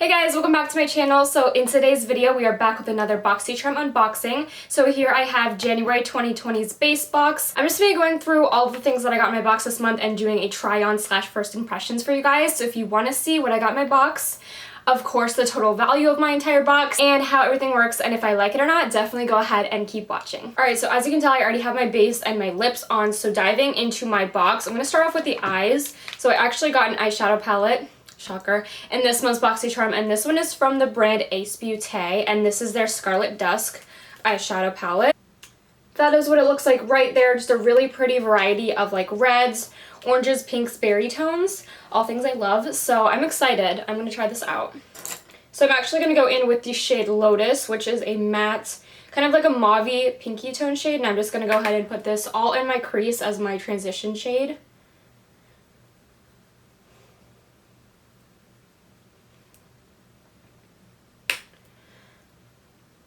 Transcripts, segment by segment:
Hey guys, welcome back to my channel. So in today's video, we are back with another Boxycharm unboxing. So here I have January 2020's base box. I'm just going to be going through all the things that I got in my box this month and doing a try-on slash first impressions for you guys. So if you want to see what I got in my box, of course the total value of my entire box, and how everything works, and if I like it or not, definitely go ahead and keep watching. Alright, so as you can tell, I already have my base and my lips on, so diving into my box, I'm going to start off with the eyes. So I actually got an eyeshadow palette. Shocker. And this one's Boxycharm, and this one is from the brand Ace Beauté, and this is their Scarlet Dusk eyeshadow palette. That is what it looks like right there. Just a really pretty variety of like reds, oranges, pinks, berry tones, all things I love. So I'm excited. I'm going to try this out. So I'm actually going to go in with the shade Lotus, which is a matte, kind of like a mauve-y pinky tone shade, and I'm just going to go ahead and put this all in my crease as my transition shade.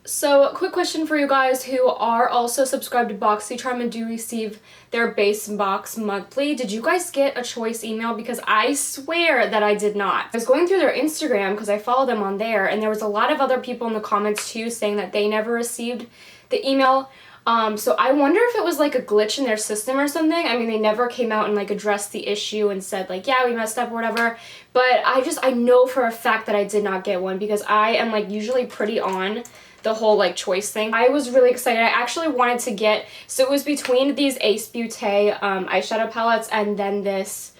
So, quick question for you guys who are also subscribed to Boxycharm and do receive their base box monthly. Did you guys get a choice email? Because I swear that I did not. I was going through their Instagram because I follow them on there, and there was a lot of other people in the comments too saying that they never received the email. So I wonder if it was like a glitch in their system or something. I mean, they never came out and like addressed the issue and said like, yeah, we messed up or whatever. But I know for a fact that I did not get one because I am like usually pretty on the whole like choice thing. I was really excited. I actually wanted to get, so it was between these Ace Beauté eyeshadow palettes and then this,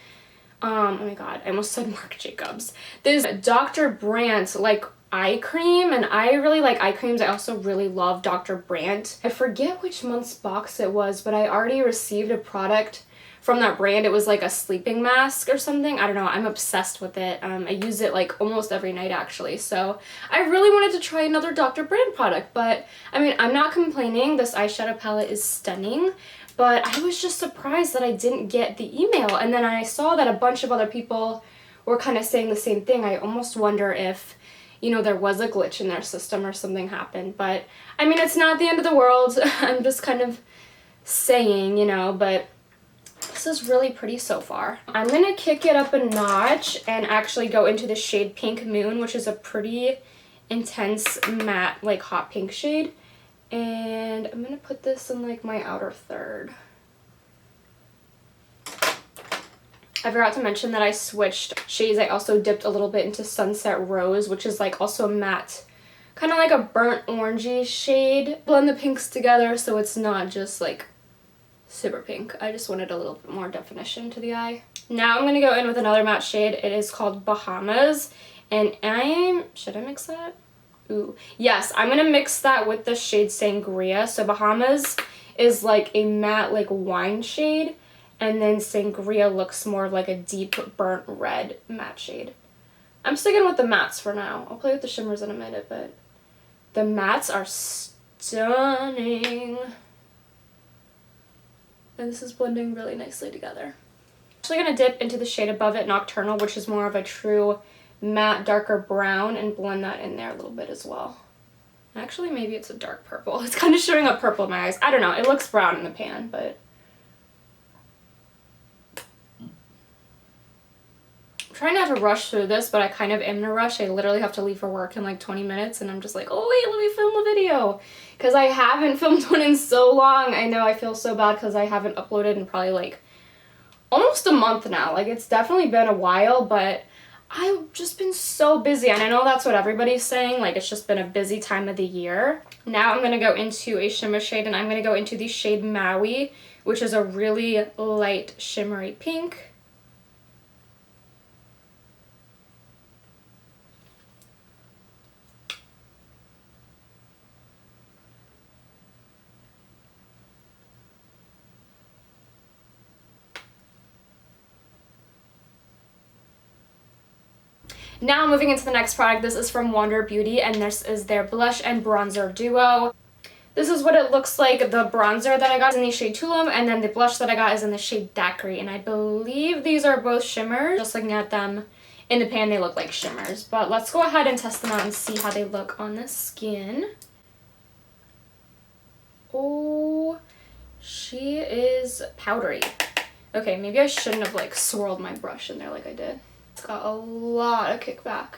oh my god, I almost said Marc Jacobs. This Dr. Brandt like eye cream, and I really like eye creams. I also really love Dr. Brandt. I forget which month's box it was, but I already received a product from that brand. It was like a sleeping mask or something. I don't know. I'm obsessed with it. I use it like almost every night actually. So I really wanted to try another Dr. Brandt product, but I mean, I'm not complaining. This eyeshadow palette is stunning, but I was just surprised that I didn't get the email. And then I saw that a bunch of other people were kind of saying the same thing. I almost wonder if, you know, there was a glitch in their system or something happened. But I mean, it's not the end of the world. I'm just kind of saying, you know, but this is really pretty so far. I'm going to kick it up a notch and actually go into the shade Pink Moon, which is a pretty intense matte, like hot pink shade. And I'm going to put this in like my outer third. I forgot to mention that I switched shades. I also dipped a little bit into Sunset Rose, which is like also a matte, kind of like a burnt orangey shade. Blend the pinks together so it's not just like super pink. I just wanted a little bit more definition to the eye. Now I'm going to go in with another matte shade. It is called Bahamas, and should I mix that? Ooh, yes, I'm going to mix that with the shade Sangria. So Bahamas is like a matte like wine shade, and then Sangria looks more like a deep burnt red matte shade. I'm sticking with the mattes for now. I'll play with the shimmers in a minute, but the mattes are stunning. And this is blending really nicely together. I'm actually going to dip into the shade above it, Nocturnal, which is more of a true matte, darker brown, and blend that in there a little bit as well. Actually, maybe it's a dark purple. It's kind of showing up purple in my eyes. I don't know. It looks brown in the pan, but I'm trying not to rush through this, but I kind of am in a rush. I literally have to leave for work in like 20 minutes, and I'm just like, oh wait, let me film a video. Because I haven't filmed one in so long. I know I feel so bad because I haven't uploaded in probably like almost a month now. Like it's definitely been a while, but I've just been so busy. And I know that's what everybody's saying. Like it's just been a busy time of the year. Now I'm going to go into a shimmer shade, and I'm going to go into the shade Maui, which is a really light shimmery pink. Now moving into the next product. This is from Wander Beauty, and this is their blush and bronzer duo. This is what it looks like. The bronzer that I got is in the shade Tulum, and then the blush that I got is in the shade Daiquiri, and I believe these are both shimmers. Just looking at them in the pan, they look like shimmers, but let's go ahead and test them out and see how they look on the skin. Oh, she is powdery. Okay, maybe I shouldn't have like swirled my brush in there like I did. It's got a lot of kickback.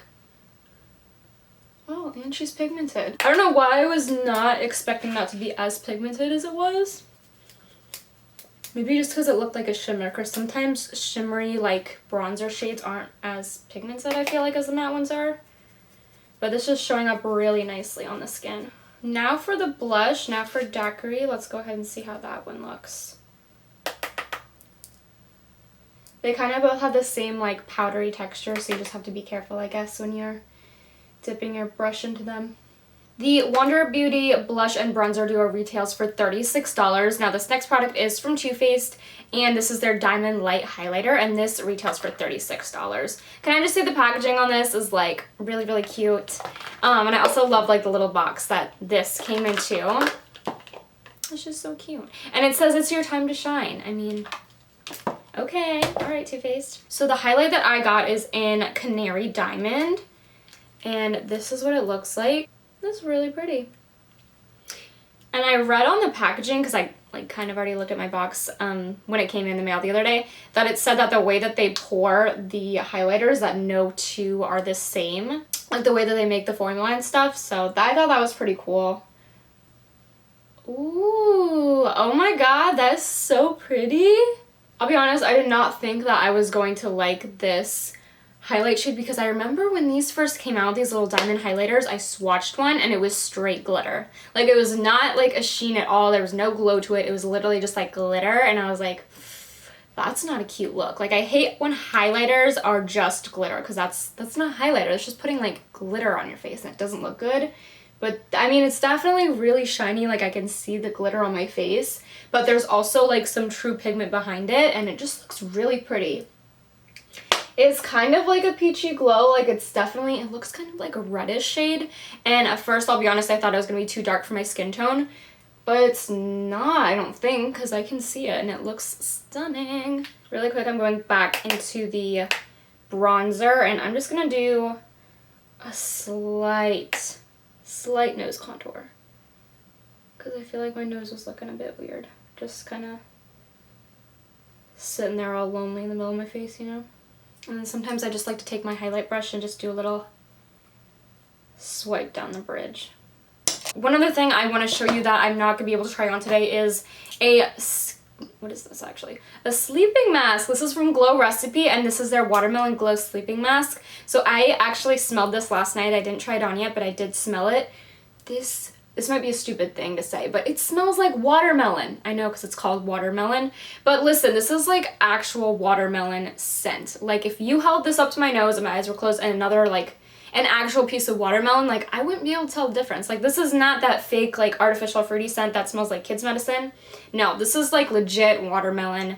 Oh, and she's pigmented. I don't know why I was not expecting that to be as pigmented as it was. Maybe just because it looked like a shimmer, because sometimes shimmery like bronzer shades aren't as pigmented, I feel like, as the matte ones are. But this is showing up really nicely on the skin. Now for the blush, now for Daiquiri. Let's go ahead and see how that one looks. They kind of both have the same like powdery texture, so you just have to be careful, I guess, when you're dipping your brush into them. The Wonder Beauty Blush and Bronzer Duo retails for $36. Now this next product is from Too Faced, and this is their Diamond Light Highlighter, and this retails for $36. Can I just say the packaging on this is like really, really cute. And I also love like the little box that this came into. It's just so cute. And it says it's your time to shine. I mean, okay. All right, Too Faced. So the highlight that I got is in Canary Diamond, and this is what it looks like. That's really pretty. And I read on the packaging, because I like kind of already looked at my box when it came in the mail the other day, that it said that the way that they pour the highlighters, that no two are the same. Like the way that they make the formula and stuff. So I thought that was pretty cool. Ooh, oh my god, that is so pretty. I'll be honest, I did not think that I was going to like this highlight shade, because I remember when these first came out, these little diamond highlighters, I swatched one and it was straight glitter. Like it was not like a sheen at all. There was no glow to it. It was literally just like glitter, and I was like, that's not a cute look. Like I hate when highlighters are just glitter, because that's not highlighter. It's just putting like glitter on your face and it doesn't look good. But I mean, it's definitely really shiny. Like I can see the glitter on my face, but there's also like some true pigment behind it, and it just looks really pretty. It's kind of like a peachy glow. Like it's definitely, it looks kind of like a reddish shade. And at first, I'll be honest, I thought it was going to be too dark for my skin tone. But it's not, I don't think, because I can see it and it looks stunning. Really quick, I'm going back into the bronzer, and I'm just going to do a slight nose contour. Because I feel like my nose was looking a bit weird. Just kind of sitting there all lonely in the middle of my face, you know? And then sometimes I just like to take my highlight brush and just do a little swipe down the bridge. One other thing I want to show you that I'm not going to be able to try on today is what is this actually? A sleeping mask. This is from Glow Recipe, and this is their Watermelon Glow Sleeping Mask. So I actually smelled this last night. I didn't try it on yet, but I did smell it. This might be a stupid thing to say, but it smells like watermelon. I know, because it's called watermelon. But listen, this is like actual watermelon scent. Like if you held this up to my nose and my eyes were closed, and another like an actual piece of watermelon, like I wouldn't be able to tell the difference. Like this is not that fake like artificial fruity scent that smells like kids medicine. No, this is like legit watermelon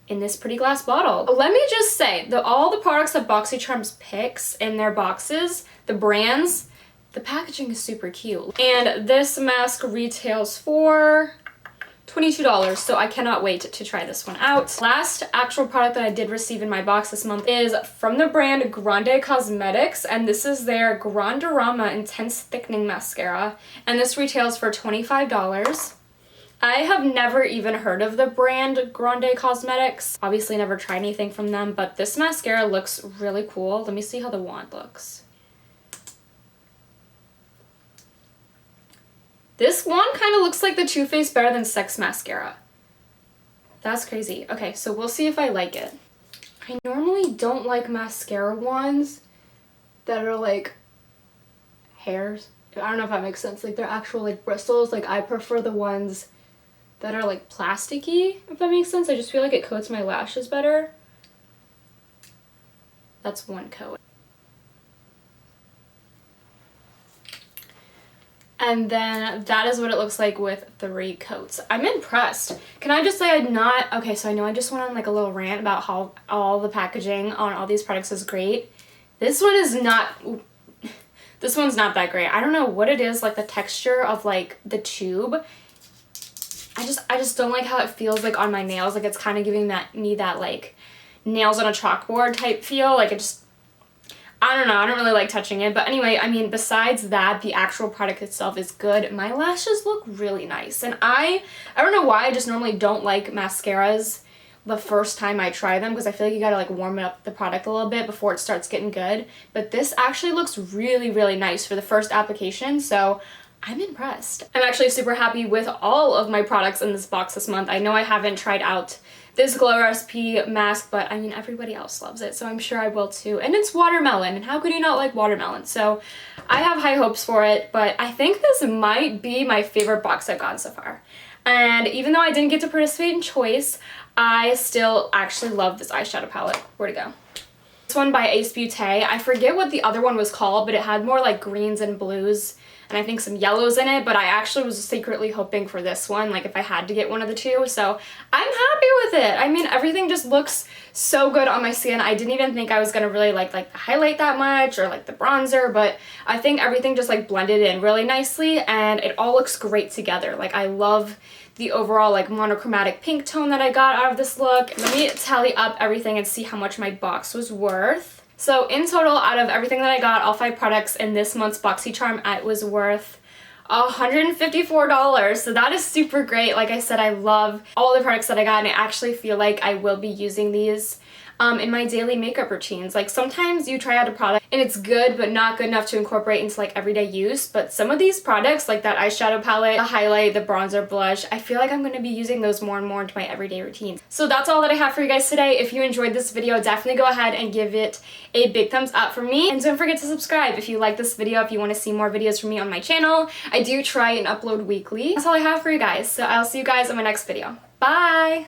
in this pretty glass bottle. Let me just say that all the products that Boxycharm picks in their boxes, the brands, the packaging is super cute. And this mask retails for $22, so I cannot wait to try this one out. Last actual product that I did receive in my box this month is from the brand Grande Cosmetics, and this is their Grandorama Intense Thickening Mascara, and this retails for $25. I have never even heard of the brand Grande Cosmetics. Obviously never tried anything from them, but this mascara looks really cool. Let me see how the wand looks. This one kind of looks like the Too Faced Better Than Sex mascara. That's crazy. Okay, so we'll see if I like it. I normally don't like mascara wands that are like hairs. I don't know if that makes sense. Like they're actual like bristles. Like I prefer the ones that are like plasticky, if that makes sense. I just feel like it coats my lashes better. That's one coat. And then that is what it looks like with 3 coats. I'm impressed. Can I just say I'm not... Okay, so I know I just went on like a little rant about how all the packaging on all these products is great. This one is not... This one's not that great. I don't know what it is, like the texture of like the tube. I just don't like how it feels like on my nails. Like it's kind of giving me that like nails on a chalkboard type feel. Like it just... I don't know, I don't really like touching it. But anyway, I mean, besides that, the actual product itself is good. My lashes look really nice. And I don't know why, I just normally don't like mascaras the first time I try them because I feel like you gotta like warm up the product a little bit before it starts getting good. But this actually looks really, really nice for the first application, so I'm impressed. I'm actually super happy with all of my products in this box this month. I know I haven't tried out this Glow Recipe mask, but I mean, everybody else loves it, so I'm sure I will too. And it's watermelon, and how could you not like watermelon? So I have high hopes for it, but I think this might be my favorite box I've gotten so far. And even though I didn't get to participate in choice, I still actually love this eyeshadow palette. Where'd it go? This one by Ace Beauté. I forget what the other one was called, but it had more like greens and blues and I think some yellows in it, but I actually was secretly hoping for this one, like if I had to get one of the two, so I'm happy with it. I mean, everything just looks so good on my skin. I didn't even think I was gonna really like the highlight that much or like the bronzer, but I think everything just like blended in really nicely and it all looks great together. Like I love the overall like monochromatic pink tone that I got out of this look. Let me tally up everything and see how much my box was worth. So in total, out of everything that I got, all 5 products in this month's Boxycharm, it was worth $154. So that is super great. Like I said, I love all the products that I got and I actually feel like I will be using these in my daily makeup routines. Like sometimes you try out a product and it's good but not good enough to incorporate into like everyday use, but some of these products like that eyeshadow palette, the highlight, the bronzer, blush, I feel like I'm going to be using those more and more into my everyday routines. So that's all that I have for you guys today. If you enjoyed this video, definitely go ahead and give it a big thumbs up for me, and don't forget to subscribe if you like this video, if you want to see more videos from me on my channel. I do try and upload weekly. That's all I have for you guys, so I'll see you guys in my next video. Bye!